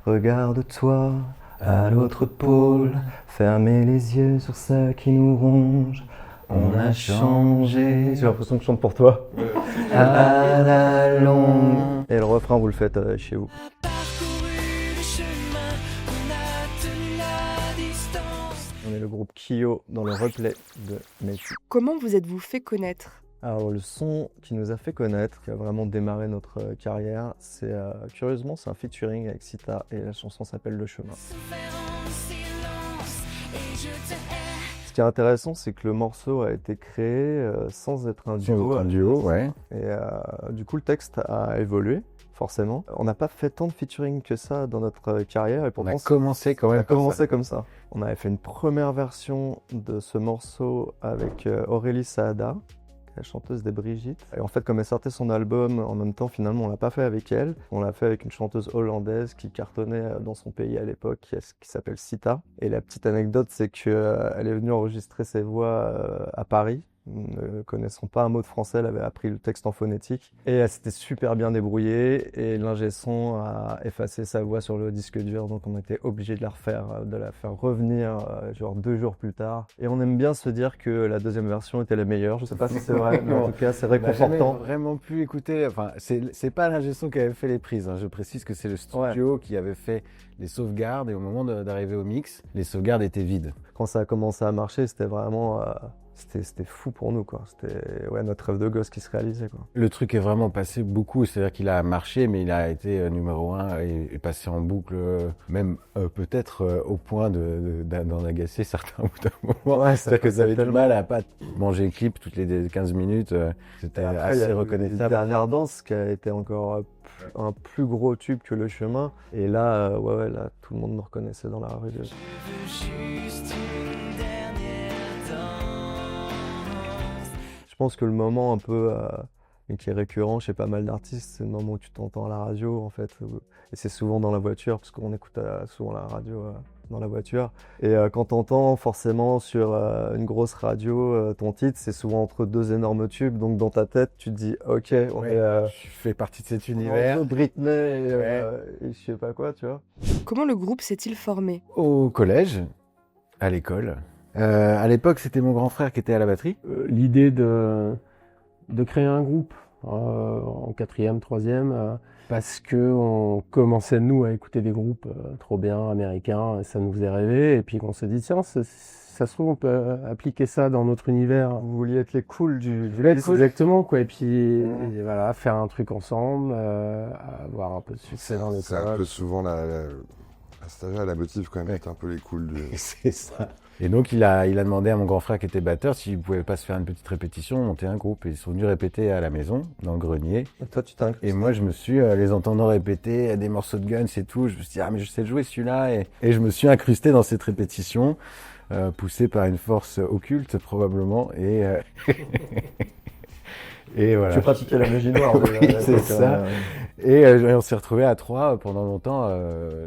Regarde-toi à l'autre pôle, fermez les yeux sur ce qui nous ronge. On a changé. J'ai l'impression que je chante pour toi. À la longue. Et le refrain, vous le faites chez vous. On est le groupe Kyo dans le replay de Messi. Comment vous êtes-vous fait connaître ? Alors le son qui nous a fait connaître, qui a vraiment démarré notre carrière, c'est curieusement c'est un featuring avec Sita et la chanson s'appelle Le Chemin. Ce qui est intéressant, c'est que le morceau a été créé sans être un duo. Un duo, ouais. Et du coup le texte a évolué, forcément. On n'a pas fait tant de featuring que ça dans notre carrière et pourtant On a commencé quand même. on a commencé comme ça. On avait fait une première version de ce morceau avec Aurélie Saada, la chanteuse des Brigitte. Et en fait, comme elle sortait son album en même temps, finalement, on l'a pas fait avec elle. On l'a fait avec une chanteuse hollandaise qui cartonnait dans son pays à l'époque, qui s'appelle Sita. Et la petite anecdote, c'est qu'elle est venue enregistrer ses voix à Paris. Ne connaissant pas un mot de français, elle avait appris le texte en phonétique et elle s'était super bien débrouillée et l'ingé son a effacé sa voix sur le disque dur, donc on était obligé de la faire revenir genre 2 jours plus tard. Et on aime bien se dire que la deuxième version était la meilleure. Je sais pas si c'est vrai, mais en tout cas c'est réconfortant. On n'a jamais vraiment pu écouter. Enfin, c'est pas l'ingé son qui avait fait les prises. Je précise que c'est le studio qui avait fait les sauvegardes et au moment d'arriver au mix, les sauvegardes étaient vides. Quand ça a commencé à marcher, c'était vraiment c'était fou pour nous, quoi. C'était notre rêve de gosse qui se réalisait, quoi. Le truc est vraiment passé beaucoup, c'est-à-dire qu'il a marché, mais il a été numéro 1 et passé en boucle, même peut-être au point d'en agacer certains au bout d'un moment. Ouais, c'est-à-dire que vous avez du mal à pas manger le clip toutes les 15 minutes. C'était assez reconnaissable. La dernière danse qui a été encore un plus gros tube que Le Chemin. Et là, là, tout le monde nous reconnaissait dans la rue. Je pense que le moment un peu qui est récurrent chez pas mal d'artistes, c'est le moment où tu t'entends à la radio, en fait. Et c'est souvent dans la voiture, parce qu'on écoute souvent la radio dans la voiture. Et quand t'entends forcément sur une grosse radio ton titre, c'est souvent entre 2 énormes tubes. Donc dans ta tête, tu te dis, ok, je fais partie de cet univers. Britney et je sais pas quoi, tu vois. Comment le groupe s'est-il formé ? Au collège, à l'école. À l'époque, c'était mon grand frère qui était à la batterie. L'idée de créer un groupe en 4e, 3e, parce qu'on commençait, nous, à écouter des groupes trop bien américains, et ça nous faisait rêver, et puis qu'on s'est dit, tiens, ça se trouve, on peut appliquer ça dans notre univers. Vous vouliez être les cools du Exactement, quoi, et puis et voilà, faire un truc ensemble, avoir un peu de succès dans les C'est un peu souvent la stagiaire, la motive quand même d'être un peu les cools du... C'est ça. Et donc il a demandé à mon grand frère qui était batteur s'il pouvait pas se faire une petite répétition, monter un groupe. Et ils sont venus répéter à la maison, dans le grenier. Et toi, tu t'es Et moi, je me suis, les entendant répéter des morceaux de Guns et tout, je me suis dit, ah mais je sais jouer celui-là. Et je me suis incrusté dans cette répétition, poussé par une force occulte probablement. Et voilà. Tu pratiquais la magie noire. Oui, c'est ça. Et on s'est retrouvés à 3 pendant longtemps,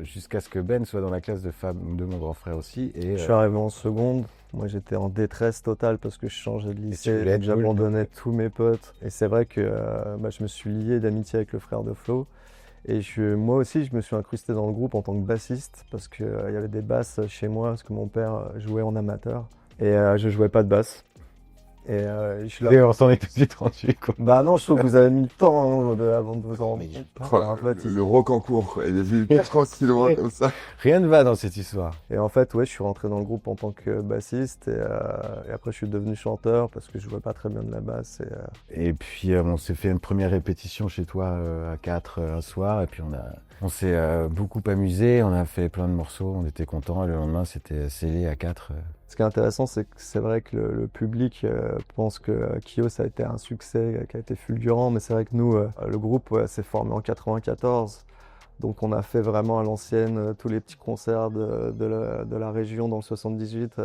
jusqu'à ce que Ben soit dans la classe de mon grand frère aussi. Et, je suis arrivé en seconde. Moi, j'étais en détresse totale parce que je changeais de lycée, j'abandonnais tous mes potes. Et c'est vrai que je me suis lié d'amitié avec le frère de Flo. Et moi aussi, je me suis incrusté dans le groupe en tant que bassiste parce qu'il y avait des basses chez moi, parce que mon père jouait en amateur. Et je jouais pas de basse. Et je suis là. Et on s'en est tout de suite rendu compte. Bah non, je trouve que vous avez mis le temps avant de vous en rendre compte. Le rock en cours, quoi. Il est venu tranquillement comme ça. Rien ne va dans cette histoire. Et en fait, je suis rentré dans le groupe en tant que bassiste et après je suis devenu chanteur parce que je jouais pas très bien de la basse. Et puis on s'est fait une première répétition chez toi à 4 un soir et puis on s'est beaucoup amusé, on a fait plein de morceaux, on était contents et le lendemain c'était scellé à 4. Ce qui est intéressant, c'est que c'est vrai que le public pense que Kyo, ça a été un succès qui a été fulgurant, mais c'est vrai que nous, le groupe s'est formé en 94, donc on a fait vraiment à l'ancienne tous les petits concerts de la région dans le 78.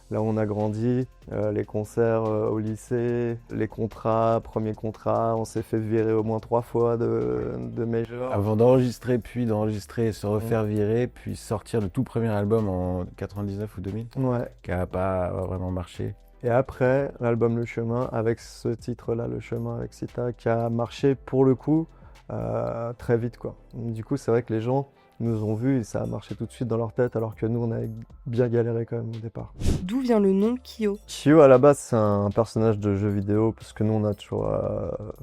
Là où on a grandi, les concerts au lycée, les contrats, premiers contrats, on s'est fait virer au moins 3 fois de major. Avant d'enregistrer, puis d'enregistrer, se refaire virer, puis sortir le tout premier album en 99 ou 2000, qui n'a pas vraiment marché. Et après, l'album Le Chemin, avec ce titre-là, Le Chemin avec Sita, qui a marché pour le coup très vite, quoi. Du coup, c'est vrai que les gens Ils nous ont vus et ça a marché tout de suite dans leur tête, alors que nous, on avait bien galéré quand même au départ. D'où vient le nom Kyo? Kyo, à la base, c'est un personnage de jeu vidéo, parce que nous, on a toujours,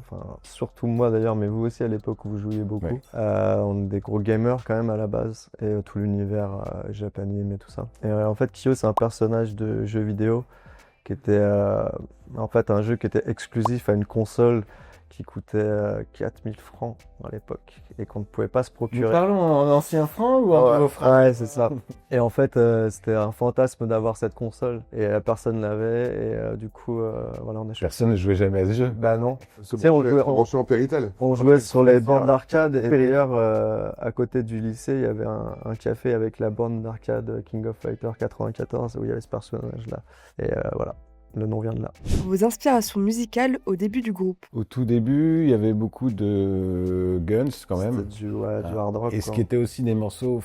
enfin, surtout moi d'ailleurs, mais vous aussi à l'époque où vous jouiez beaucoup, Ouais. on est des gros gamers quand même à la base, et tout l'univers japanime et tout ça. Et en fait, Kyo, c'est un personnage de jeu vidéo qui était en fait un jeu qui était exclusif à une console qui coûtait 4000 francs à l'époque et qu'on ne pouvait pas se procurer. parlons en ancien franc ou en nouveau franc? Ouais, c'est ça. Et en fait, c'était un fantasme d'avoir cette console et personne l'avait et du coup, voilà, on a choisi. Personne ne jouait jamais à ce jeu. Bah non. Se sais, on brancher- jouait- se brancher en Péritel. On jouait sur les bornes d'arcade et d'ailleurs, à côté du lycée, il y avait un café avec la borne d'arcade King of Fighter 94 où il y avait ce personnage-là. Et voilà, le nom vient de là. Vos inspirations musicales au début du groupe. Au tout début, il y avait beaucoup de Guns quand même. C'était du hard rock. Et ce quoi. qui était aussi des morceaux,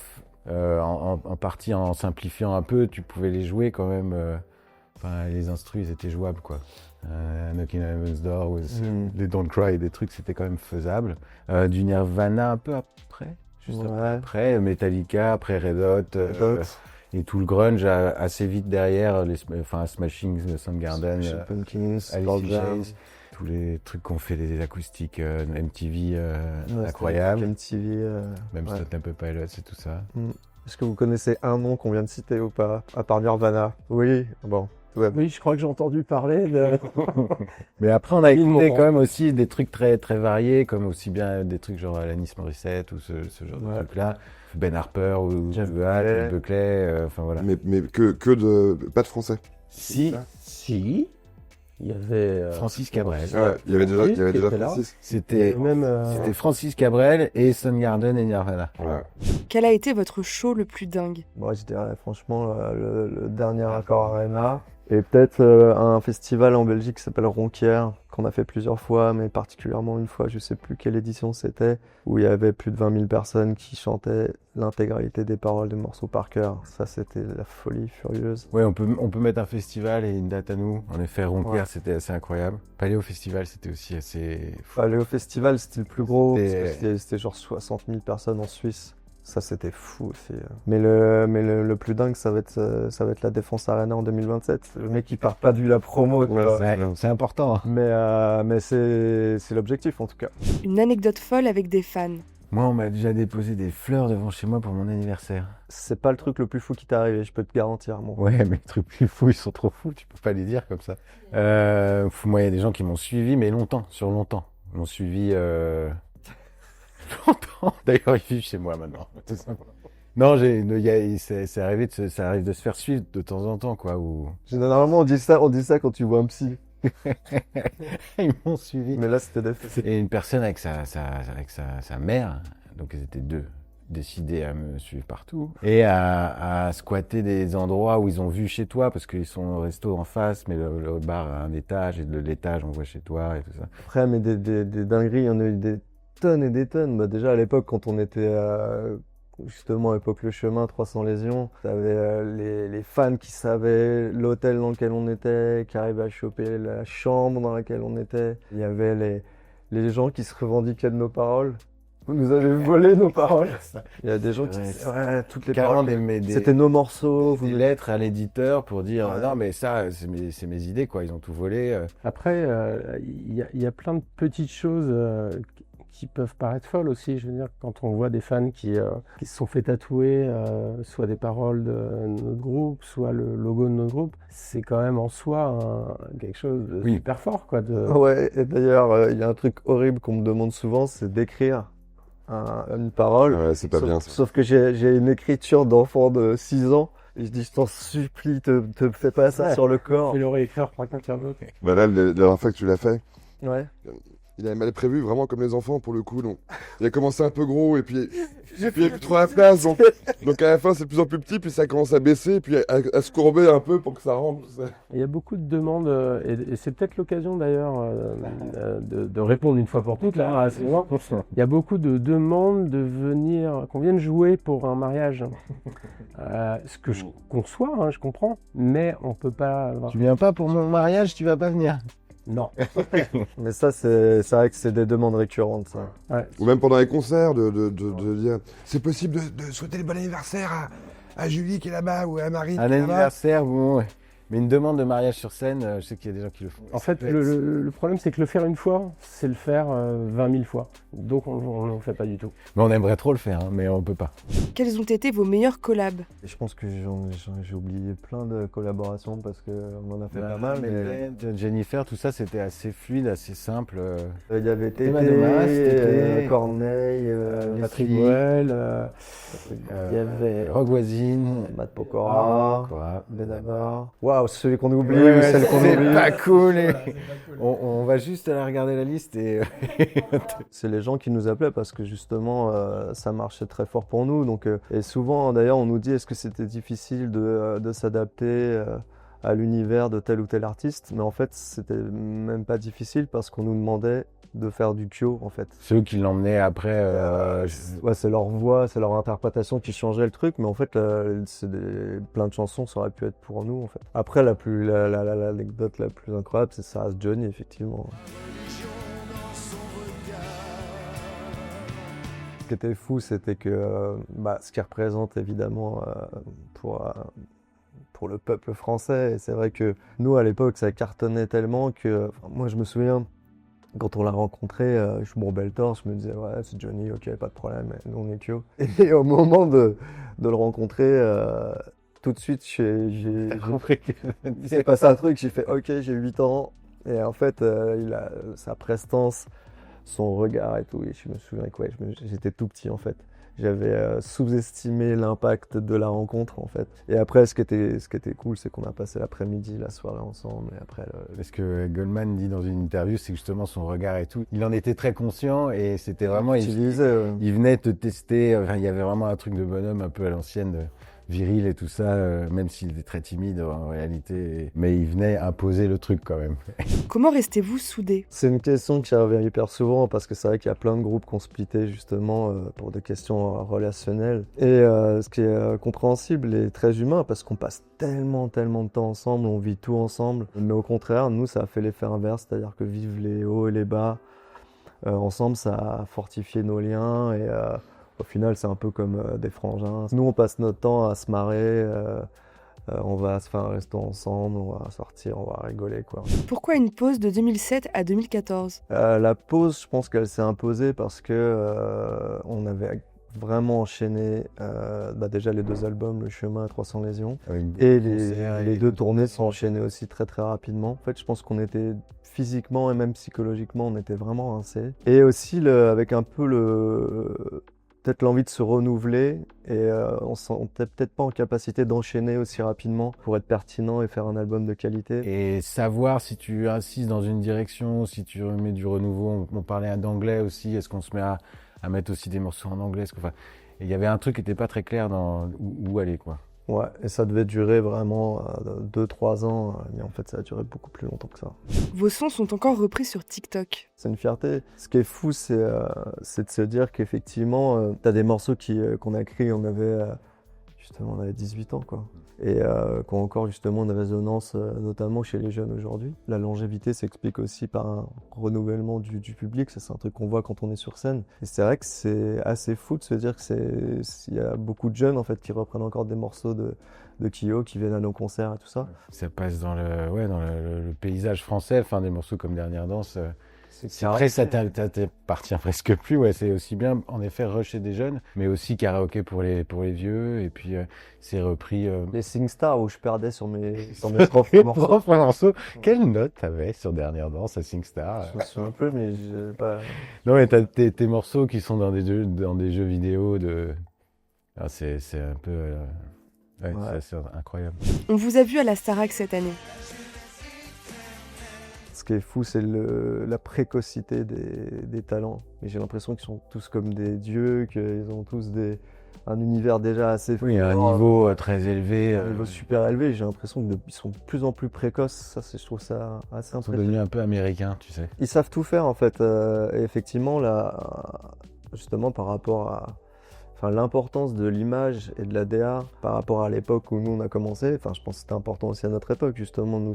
en partie en simplifiant un peu, tu pouvais les jouer quand même. Enfin, les instrus, ils étaient jouables, quoi. Knocking on Heaven's Door, les Don't Cry, des trucs, c'était quand même faisable. Du Nirvana un peu après, juste Ouais. après, Metallica, après Red Hot, Red Hot. et tout le grunge assez vite derrière, Smashing, Soundgarden, Smashing Pumpkins, Alice in Pearl Jam. Chains, tous les trucs qu'on fait, les acoustiques, MTV, Ouais, incroyable. c'était MTV. Même ouais. Stone Temple Pilots et tout ça. Est-ce que vous connaissez un nom qu'on vient de citer ou pas, à part Nirvana? Oui, bon. Ouais. Oui, je crois que j'ai entendu parler de... Mais après, on a Ils écouté m'ont- quand même aussi des trucs très, très variés, comme aussi bien des trucs genre Alanis Morissette ou ce genre de trucs-là. Ben Harper ou Jeff Jeff Buckley, enfin voilà. Mais que de. Pas de français. Si, Si, il y avait... Francis Cabrel. Ouais, il y avait déjà, Oui, il y avait qui déjà était là. Francis. C'était même... c'était Francis Cabrel et Soundgarden et Nirvana. Voilà. Quel a été votre show le plus dingue? Moi, je dirais franchement le dernier Accor Arena. Et peut-être un festival en Belgique qui s'appelle Ronquière, qu'on a fait plusieurs fois, mais particulièrement une fois, je sais plus quelle édition c'était, où il y avait plus de 20 000 personnes qui chantaient l'intégralité des paroles des morceaux par cœur. Ça, c'était la folie furieuse. Ouais, on peut mettre un festival et une date à nous. En effet, Ronquière, Ouais. c'était assez incroyable. Paléo Festival, c'était aussi assez fou. Aller au festival, c'était le plus gros, parce C'était- que c'était genre 60 000 personnes en Suisse. Ça, c'était fou aussi. Mais le plus dingue, ça va être la Défense Arena en 2027. Le mec, il part pas de la promo. tu vois. Ouais, c'est important. Mais c'est l'objectif, en tout cas. Une anecdote folle avec des fans. Moi, on m'a déjà déposé des fleurs devant chez moi pour mon anniversaire. C'est pas le truc le plus fou qui t'est arrivé, je peux te garantir. Mon. Ouais, mais les trucs plus fous, ils sont trop fous, tu peux pas les dire comme ça. Moi, il y a des gens qui m'ont suivi, mais longtemps, sur longtemps. Ils m'ont suivi longtemps. D'ailleurs, ils vivent chez moi maintenant. tout simplement. Non, ça arrive de se faire suivre de temps en temps, quoi. Généralement, on dit ça quand tu vois un psy. Ils m'ont suivi. Mais là, c'était des faits. Et une personne avec sa mère, donc ils étaient deux, décidés à me suivre partout et à squatter des endroits où ils ont vu chez toi parce qu'ils sont au resto en face, mais le bar a un étage et de l'étage on voit chez toi et tout ça. Après, mais des dingueries, il y en a eu des tonnes et des tonnes. Bah, déjà, à l'époque, quand on était justement à Époque Le Chemin, 300 Légions, t'avais les fans qui savaient l'hôtel dans lequel on était, qui arrivaient à choper la chambre dans laquelle on était. Il y avait les gens qui se revendiquaient de nos paroles. Vous nous avez volé nos paroles. Il y a des gens qui Ouais, disaient, ouais, toutes les Carrément paroles. C'était nos morceaux. des lettres à l'éditeur pour dire Ouais. non mais ça c'est mes idées quoi, ils ont tout volé. Après, il y a plein de petites choses qui peuvent paraître folles aussi. Je veux dire, quand on voit des fans qui se sont fait tatouer soit des paroles de notre groupe, soit le logo de notre groupe, c'est quand même en soi quelque chose de Oui. super fort, quoi. Ouais, et d'ailleurs, il y a un truc horrible qu'on me demande souvent, c'est d'écrire une parole. Ouais, c'est pas sauf, bien ça. sauf que j'ai une écriture d'enfant de 6 ans. Et je dis, je t'en supplie, te fais pas ça Ouais. sur le corps. Il aurait écrit par quelqu'un d'autre. Bah là, la dernière fois que tu l'as fait, Ouais. il avait mal prévu, vraiment comme les enfants pour le coup. Donc, il a commencé un peu gros et puis il n'y a plus trop la place. Donc à la fin, c'est de plus en plus petit, puis ça commence à baisser, et puis à se courber un peu pour que ça rentre. Il y a beaucoup de demandes, et c'est peut-être l'occasion d'ailleurs de répondre une fois pour toutes là. À ces gens. Il y a beaucoup de demandes de venir, qu'on vienne jouer pour un mariage. Ce que je conçois, hein, je comprends, mais on peut pas. Tu viens pas pour mon mariage, tu vas pas venir. Non. Mais ça, c'est vrai que c'est des demandes récurrentes, ça. Ouais. Ou même pendant les concerts, de dire c'est possible de souhaiter le bon anniversaire à Julie qui est là-bas ou à Marie Un qui est là-bas. anniversaire, bon, ouais. Mais une demande de mariage sur scène, je sais qu'il y a des gens qui le font. En fait, le problème, c'est que le faire une fois, c'est le faire 20 000 fois. Donc, on ne le fait pas du tout. Mais on aimerait trop le faire, hein, mais on peut pas. Quels ont été vos meilleurs collabs? Et je pense que j'ai oublié plein de collaborations parce qu'on en a fait pas mal. Mais Jennifer, tout ça, c'était assez fluide, assez simple. il y avait Tété, Madomas, Tété, Corneille, Patrick Leslie, Boel, il y avait Rogue Voisine, Matt Pokora, quoi. Benabar. Waouh, celui qu'on oublie ou celle qu'on c'est oublie. pas cool. On va juste aller regarder la liste et C'est les gens qui nous appelaient parce que justement ça marchait très fort pour nous. Donc, et souvent d'ailleurs on nous dit est-ce que c'était difficile de s'adapter à l'univers de tel ou tel artiste. Mais en fait c'était même pas difficile parce qu'on nous demandait de faire du Kyo en fait. ceux qui l'emmenaient après. Ouais, c'est leur voix, c'est leur interprétation qui changeait le truc, mais en fait, plein de chansons, ça aurait pu être pour nous, en fait. Après, l'anecdote la plus incroyable, c'est ça reste Johnny, effectivement. Ce qui était fou, c'était que ce qu'il représente évidemment pour le peuple français, et c'est vrai que nous, à l'époque, ça cartonnait tellement que, moi, je me souviens. Quand on l'a rencontré, je suis bon bel torse, je me disais ouais c'est Johnny, ok pas de problème, nous on est Kyo. Et au moment de le rencontrer, tout de suite j'ai compris qu'il s'est passé un truc, j'ai fait ok j'ai 8 ans et en fait il a sa prestance, son regard et tout, et je me souviens que ouais, j'étais tout petit en fait. J'avais sous-estimé l'impact de la rencontre en fait. Et après, ce qui était cool, c'est qu'on a passé l'après-midi, la soirée ensemble. Et après, Ce que Goldman dit dans une interview, c'est justement son regard et tout. Il en était très conscient et c'était vraiment. Il venait te tester. Enfin, il y avait vraiment un truc de bonhomme un peu à l'ancienne, viril et tout ça, même s'il était très timide en réalité. Mais il venait imposer le truc quand même. Comment restez-vous soudés? C'est une question qui revient hyper souvent parce que c'est vrai qu'il y a plein de groupes qui ont splitté justement pour des questions relationnelles. Et ce qui est compréhensible et très humain parce qu'on passe tellement de temps ensemble, on vit tout ensemble. Mais au contraire, nous, ça a fait l'effet inverse, c'est-à-dire que vivre les hauts et les bas ensemble, ça a fortifié nos liens et au final, c'est un peu comme des frangins. Nous, on passe notre temps à se marrer. On va se faire un resto ensemble, on va sortir, on va rigoler quoi. Pourquoi une pause de 2007 à 2014? La pause, je pense qu'elle s'est imposée parce que on avait vraiment enchaîné déjà les 2 albums, Le Chemin et 300 Lésions. Et les 2 tournées sont enchaînées aussi très rapidement. En fait, je pense qu'on était physiquement et même psychologiquement, on était vraiment rincés. Et aussi avec un peu peut-être l'envie de se renouveler et on n'était peut-être pas en capacité d'enchaîner aussi rapidement pour être pertinent et faire un album de qualité. Et savoir si tu insistes dans une direction, si tu remets du renouveau. On parlait d'anglais aussi. Est-ce qu'on se met à mettre aussi des morceaux en anglais? Il y avait un truc qui n'était pas très clair dans où aller quoi. Ouais, et ça devait durer vraiment 2-3 ans, mais en fait ça a duré beaucoup plus longtemps que ça. Vos sons sont encore repris sur TikTok. C'est une fierté. Ce qui est fou, c'est de se dire qu'effectivement, t'as des morceaux qu'on a écrits, on avait 18 ans, quoi. Et qui ont encore justement une résonance, notamment chez les jeunes aujourd'hui. La longévité s'explique aussi par un renouvellement du public. Ça, c'est un truc qu'on voit quand on est sur scène. Et c'est vrai que c'est assez fou de se dire qu'il y a beaucoup de jeunes en fait qui reprennent encore des morceaux de Kyo, qui viennent à nos concerts et tout ça. Ça passe dans le paysage français. Enfin, des morceaux comme Dernière Danse. C'est Après, ça t'appartient presque plus. Ouais, c'est aussi bien, en effet, rusher des jeunes, mais aussi karaoké pour les vieux. Et puis, c'est repris. Les SingStar où je perdais sur mes propres morceaux. Propres morceaux. Quelle note t'avais sur Dernière Danse à SingStar? Je me souviens un peu, mais j'ai pas. Non, mais t'as tes morceaux qui sont dans des jeux vidéo Ah, c'est un peu. Ouais. C'est incroyable. On vous a vu à la Starac cette année. Ce qui est fou, c'est la précocité des talents. Et j'ai l'impression qu'ils sont tous comme des dieux, qu'ils ont tous un univers déjà assez fort. Oui, un niveau très élevé. Un niveau super élevé. J'ai l'impression qu'ils sont de plus en plus précoces. Ça, je trouve ça assez Ils sont impressionnant. devenus un peu américains, tu sais. Ils savent tout faire, en fait. Et effectivement, là, justement, par rapport à... Enfin, l'importance de l'image et de la DA par rapport à l'époque où nous on a commencé, enfin, je pense que c'était important aussi à notre époque, justement, nous,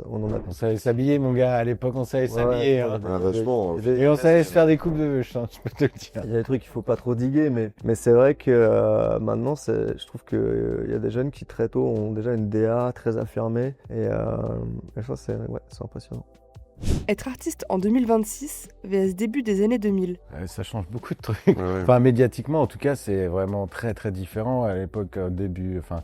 on en a... On savait s'habiller, mon gars. À l'époque, on savait s'habiller. Hein. Ah, vachement. Et on savait se faire des coupes de veuche, hein, je peux te le dire. Il y a des trucs qu'il faut pas trop diguer, mais c'est vrai que maintenant, je trouve qu'il y a des jeunes qui très tôt ont déjà une DA très affirmée, et ça, c'est impressionnant. Être artiste en 2026 vs début des années 2000. Ça change beaucoup de trucs. Ouais. Enfin, médiatiquement, en tout cas, c'est vraiment très, très différent. À l'époque, au début, enfin,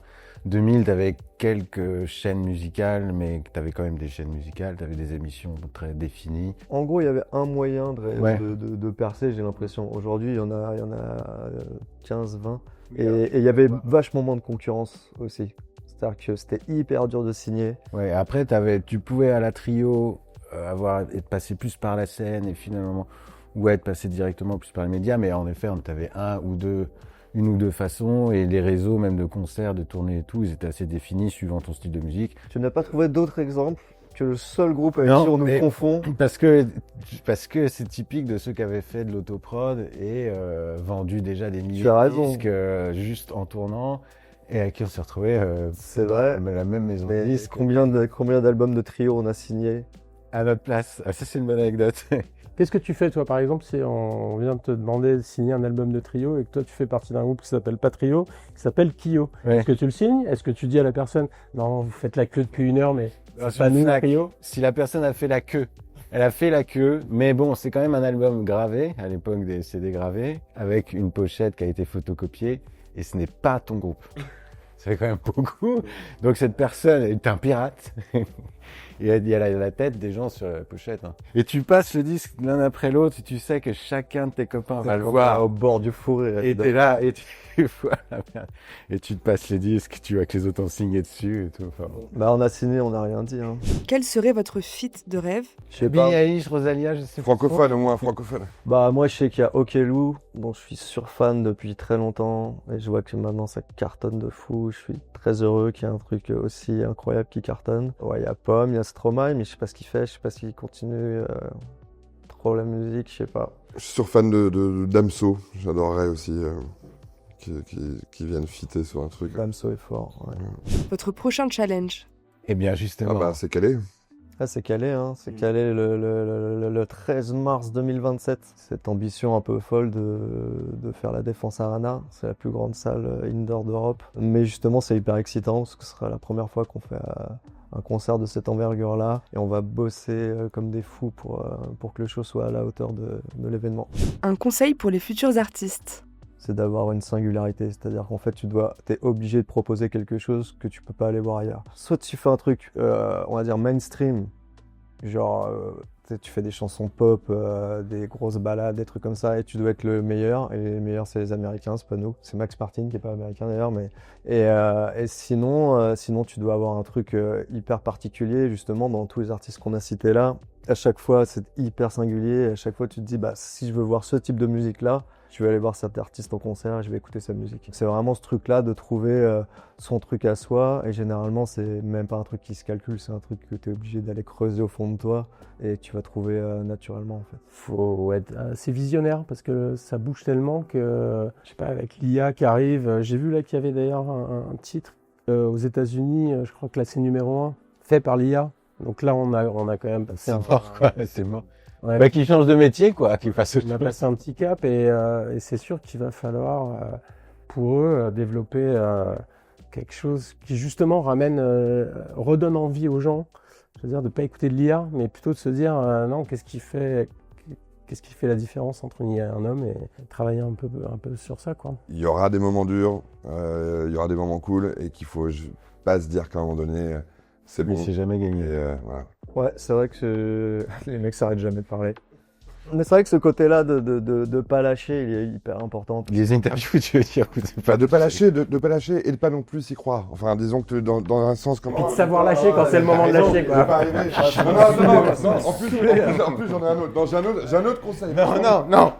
2000, t'avais quelques chaînes musicales, mais t'avais quand même des chaînes musicales, t'avais des émissions très définies. En gros, il y avait un moyen Ouais. de percer, j'ai l'impression. Aujourd'hui, il y en a 15, 20. Et il y avait vachement moins de concurrence aussi. C'est-à-dire que c'était hyper dur de signer. Ouais, après, tu pouvais à la trio être passé plus par la scène et finalement, ou être passé directement plus par les médias, mais en effet, on avait une ou deux façons, et les réseaux, même de concerts, de tournées et tout, ils étaient assez définis suivant ton style de musique. Tu n'as pas trouvé d'autres exemples que le seul groupe avec Non, qui on nous mais- confond? Parce que c'est typique de ceux qui avaient fait de l'autoprod et vendu déjà des milliers Tu as de raison. disques juste en tournant, et à qui on s'est retrouvé C'est vrai. la même maison de Mais disques combien d'albums de trio on a signé? à notre place. Ah, ça, c'est une bonne anecdote. Qu'est-ce que tu fais, toi, par exemple, si on vient de te demander de signer un album de trio et que toi, tu fais partie d'un groupe qui s'appelle pas Trio, qui s'appelle Kyo. Ouais. Est-ce que tu le signes? Est-ce que tu dis à la personne, non, vous faites la queue depuis 1 heure, mais Ah, c'est pas nous, flac. Trio? Si la personne a fait la queue, elle a fait la queue, mais bon, c'est quand même un album gravé, à l'époque des CD gravés, avec une pochette qui a été photocopiée, et ce n'est pas ton groupe. Ça fait quand même beaucoup. Donc cette personne est un pirate. Et il y a la tête des gens sur la pochette. Hein. Et tu passes le disque l'un après l'autre, et tu sais que chacun de tes copains va le voir. au bord du fou rire. Et t'es là, et tu vois la merde. Et tu te passes les disques, tu vois que les autres ont signé dessus et tout. Enfin, bon. Bah, on a signé, on n'a rien dit. Hein. Quel serait votre feat de rêve? Je sais Billie pas. Eilish, Rosalia, je sais pas. Francophone, au moins, francophone. Bah, moi, je sais qu'il y a Okelou, dont je suis surfan depuis très longtemps. Et je vois que maintenant, ça cartonne de fou. Je suis très heureux qu'il y ait un truc aussi incroyable qui cartonne. Ouais, il y a Pomme, il y a Stromae, mais je sais pas ce qu'il fait. Je sais pas s'il continue trop la musique, je sais pas. Je suis sur fan de Damso. J'adorerais aussi qui viennent fitter sur un truc. Damso est fort. Ouais. Votre prochain challenge? Eh bien, Ah justement. bah, c'est calé. Ah, c'est calé, hein. C'est calé le 13 mars 2027. Cette ambition un peu folle de faire la Défense Arena. C'est la plus grande salle indoor d'Europe. Mais justement, c'est hyper excitant parce que ce sera la première fois qu'on fait un concert de cette envergure-là. Et on va bosser comme des fous pour que le show soit à la hauteur de l'événement. Un conseil pour les futurs artistes? C'est d'avoir une singularité, c'est-à-dire qu'en fait t'es obligé de proposer quelque chose que tu peux pas aller voir ailleurs. Soit tu fais un truc, on va dire mainstream, genre tu fais des chansons pop, des grosses ballades, des trucs comme ça, et tu dois être le meilleur, et les meilleurs c'est les Américains, c'est pas nous. C'est Max Martin qui est pas américain d'ailleurs, mais et sinon tu dois avoir un truc hyper particulier, justement dans tous les artistes qu'on a cités là. À chaque fois c'est hyper singulier, et à chaque fois tu te dis bah si je veux voir ce type de musique là, je vais aller voir cet artiste en concert et je vais écouter sa musique. C'est vraiment ce truc-là de trouver son truc à soi, et généralement c'est même pas un truc qui se calcule, c'est un truc que tu es obligé d'aller creuser au fond de toi et tu vas trouver naturellement en fait. Faut être assez visionnaire parce que ça bouge tellement que, je sais pas, avec l'IA qui arrive, j'ai vu là qu'il y avait d'ailleurs un titre aux États-Unis, je crois classé numéro 1, fait par l'IA. Donc là, on a quand même passé C'est mort, quoi. C'est mort. Ouais. Bah, qu'il change de métier, quoi. Qu'il fasse autre On a chose. passé un petit cap et c'est sûr qu'il va falloir pour eux développer quelque chose qui justement redonne envie aux gens. Je veux dire de pas écouter de l'IA, mais plutôt de se dire non, qu'est-ce qui fait la différence entre une IA et un homme, et travailler un peu sur ça, quoi. Il y aura des moments durs, il y aura des moments cool, et qu'il faut pas se dire qu'à un moment donné, c'est Mais bon. c'est jamais Et gagné. voilà. Ouais, c'est vrai que les mecs s'arrêtent jamais de parler. Mais c'est vrai que ce côté-là de pas lâcher, il est hyper important. Les interviews, tu veux dire, ou c'est Pas de pas lâcher, de pas lâcher et de pas non plus s'y croire. Enfin, disons que dans un sens comme. Et de savoir lâcher quand c'est le moment de lâcher, De quoi. pas arriver. Non, en plus j'en ai un autre. Non, j'ai un autre conseil. Non, non, non.